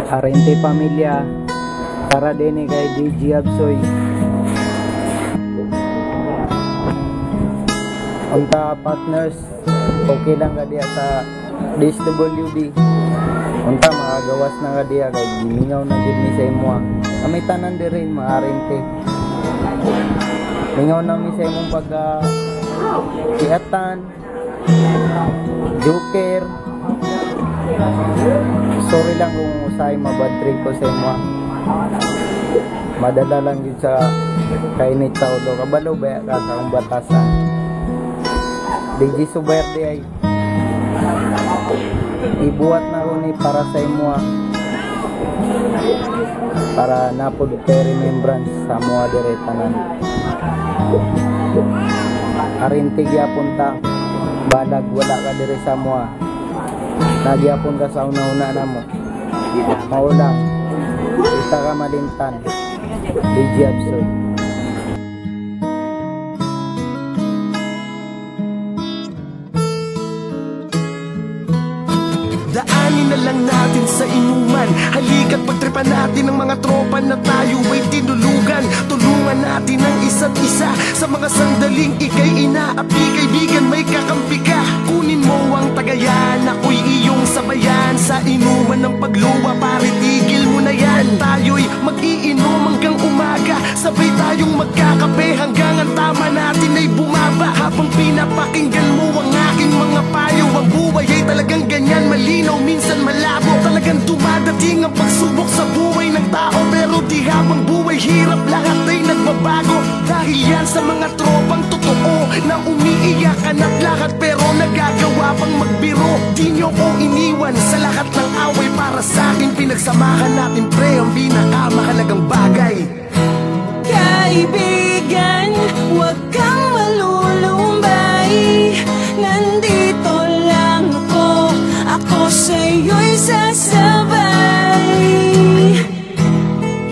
Arente Pamilya, para din kay DJ Absoy. Unta partners, okay lang ka diya sa DSWD. Unta makagawas na ka diya kay gimingaw na gid ni sa imo. Kami tanan dirin mga Arente. Mingaw na mi sa imong pagka kiatan, joker. Sorry lang kung usay mabad trip ko sa imo. Madala lang yun sa kainit sa ulo. Kabalo ba kakang batasan. DJ Suberde ay ibuhat na ko ni para sa imo, para napod kay remembrance sa mga diretanan. Arinte gyapon ta, balag wala ka dire sa mua. Nagyapon ka sa una-una na mo. Maulang, kita ka malintan. DJ Absoy. Daanin na lang natin sa inuman. Halika't pagtripan natin ng mga tropa na tayo ay tinulugan. Tulungan natin ang isa't isa sa mga sandaling ikay inaapi. Kaibigan, may kakampi ka. Kunin mo ang tagayan, ako'y iyong sabayan. Sa inuman ng pagluwa, pare tigil mo na yan. Tayo'y mag-iinom hanggang umaga. Sabay tayong magkakape hanggang ang tama natin ay bumaba. Habang pinapakinggan mo ang aking mga payo, ang buhay ay talagang ganyan, malinaw, minsan malabo. Talagang dumadating ang pagsubok sa buhay ng tao. Pero di habang buhay hirap, lahat ay nagbabago. Dahil yan sa mga tropang totoo na umiiyakan at lahat pero nagagawa pang magbiro. Di nyo ko iniwan sa lahat ng away. Para sa akin pinagsamahan natin pre ang pinakamahalagang bagay. Kaibigan, huwag kang malulumbay. Nandito lang ako sa'yo'y sasabay.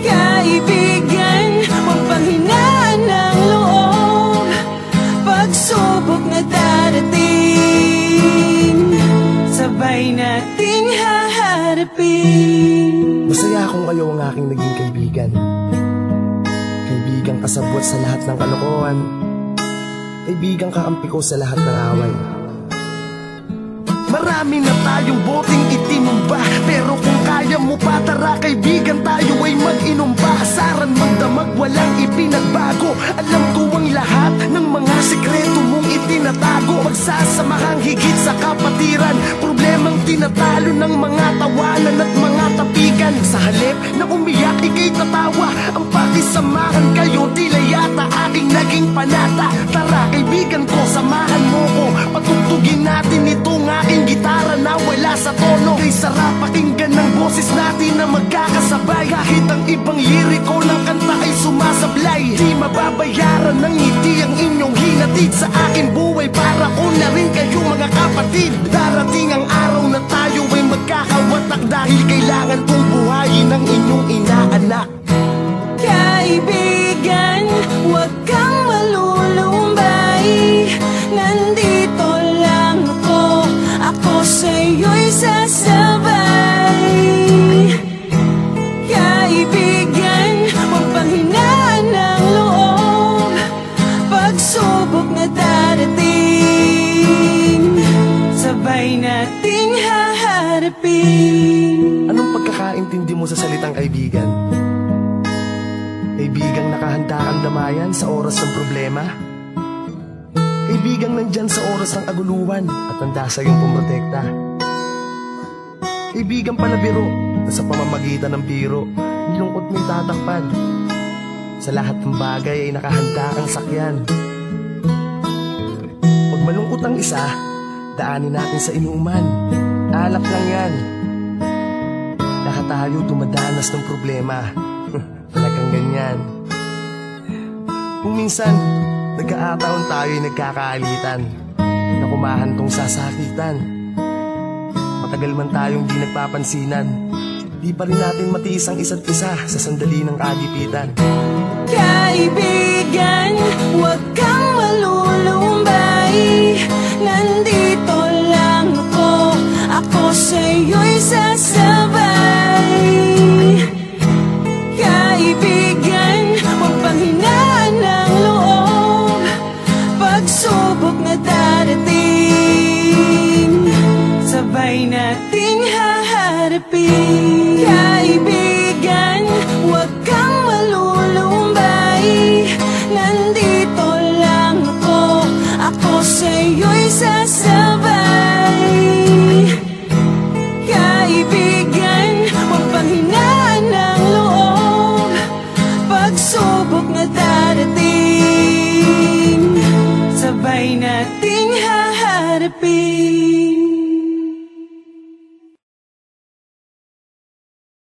Kaibigan, huwag panghinaan ng loob. Pagsubok na darating, sabay nating haharapin. Masaya akong kayo ang aking naging kaibigan. Kaibigang kasabwat sa lahat ng kalokohan. Kaibigang kakampi ko sa lahat ng away. Marami na tayong boteng itinumba, pero kung kaya mo pa, tara kaibigan, tayo ay mag-inom pa. Asaran magdamag, walang ipinagbago. Alam ko ang lahat ng mga sikreto mong itinatago. Magsasamahang higit sa kapatiran, problemang tinatalo ng mga tawanan at mga tapigan. Sa halip na umiyak, ika'y tatawa. Ang pakisamahan kayo, tila yata aking naging panata. Tara kaibigan ko, samahan mo ko, patugtugin natin itong aking gitara na wala sa tono. Kay sarap pakinggan ng boses natin na magkakasabay. Kahit ang ibang liriko ng kanta ay sumasablay. Di mababayaran ng ngiti ang inyong hinatid sa akin buhay. Para ko na rin kayo mga kapatid. Darating ang araw na tayo ay magkakawatak, dahil kailangan kong buhayin ang inyong inaanak. Kaibigan, huwag kang malulumbay. Nandito lang ako sa'yo'y sasabay. Kaibigan, huwag panghinaan ng loob. Pagsubok na darating, sabay nating haharapin. Anong pagkakaintindi mo sa salitang kaibigan? Kaibigang nakahanda ang damayan sa oras ng problema. Kaibigang nandyan sa oras ng aguluhan at handa sa iyong pumrotekta. Kaibigang palabiro na sa pamamagitan ng biro, nilungkot mo'y tatakpan. Sa lahat ng bagay ay nakahanda kang sakyan. Pag malungkot ang isa, daanin natin sa inuman. Alak lang yan. Lahat tayo dumadanas ng problema. Talagang ganyan. Kung minsan nagkakataon tayo'y nagkakaalitan, na kumahantong sasakitan. Matagal man tayong di nagpapansinan, di pa rin natin matiis ang isa't isa sa sandali ng kagipitan. Kaibigan, huwag kang malulumbay. Nandito lang ako sa'yo'y sasabay. pagsubok na darating, sabay nating haharapin.